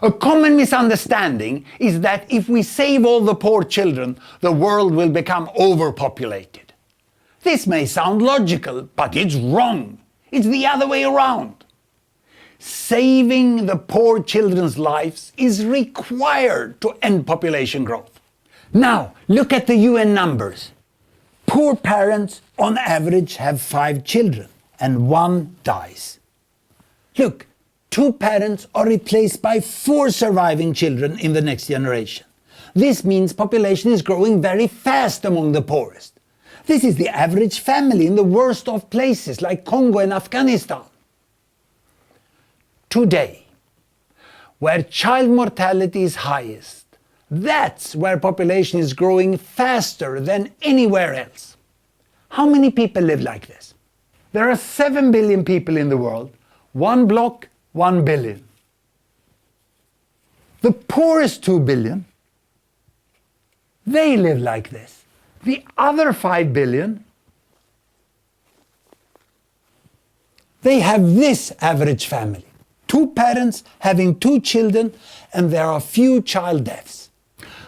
A common misunderstanding is that if we save all the poor children, the world will become overpopulated. This may sound logical, but it's wrong. It's the other way around. Saving the poor children's lives is required to end population growth. Now, look at the UN numbers. Poor parents, on average, have 5 children, and 1 dies. Look, 2 parents are replaced by 4 surviving children in the next generation. This means population is growing very fast among the poorest. This is the average family in the worst of places like Congo and Afghanistan. Today, where child mortality is highest, that's where population is growing faster than anywhere else. How many people live like this? There are 7 billion people in the world. 1 block, 1 billion. The poorest 2 billion, they live like this. The other 5 billion, they have this average family. 2 parents having 2 children, and there are few child deaths.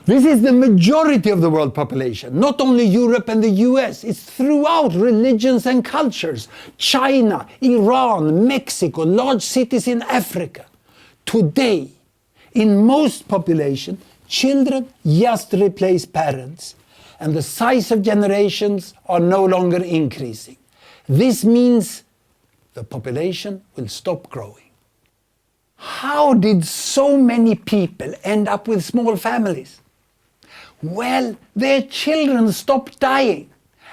This is the majority of the world population, not only Europe and the US, it's throughout religions and cultures. China, Iran, Mexico, large cities in Africa. Today, in most population, children just replace parents, and the size of generations are no longer increasing. This means the population will stop growing. How did so many people end up with small families? Well, their children stopped dying.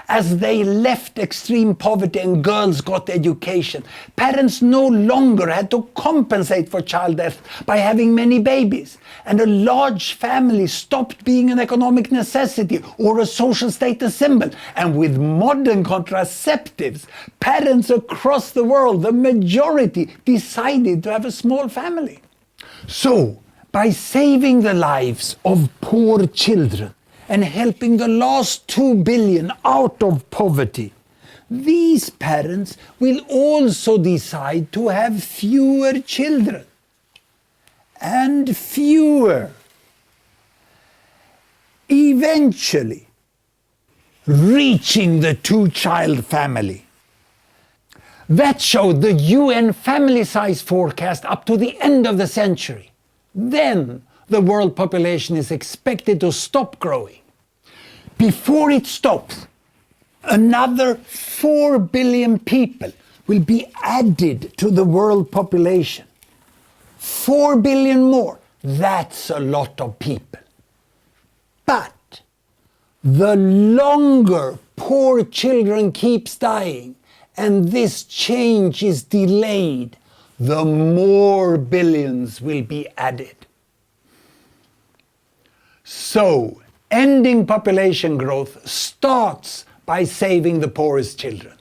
As they left extreme poverty and girls got education, parents no longer had to compensate for child death by having many babies, and a large family stopped being an economic necessity or a social status symbol. And with modern contraceptives, parents across the world, the majority, decided to have a small family. So, by saving the lives of poor children and helping the last 2 billion out of poverty, these parents will also decide to have fewer children. And fewer. Eventually, reaching the 2-child family. That showed the UN family size forecast up to the end of the century. Then the world population is expected to stop growing. Before it stops, another 4 billion people will be added to the world population. 4 billion more, that's a lot of people. But the longer poor children keeps dying and this change is delayed, the more billions will be added. So, ending population growth starts by saving the poorest children.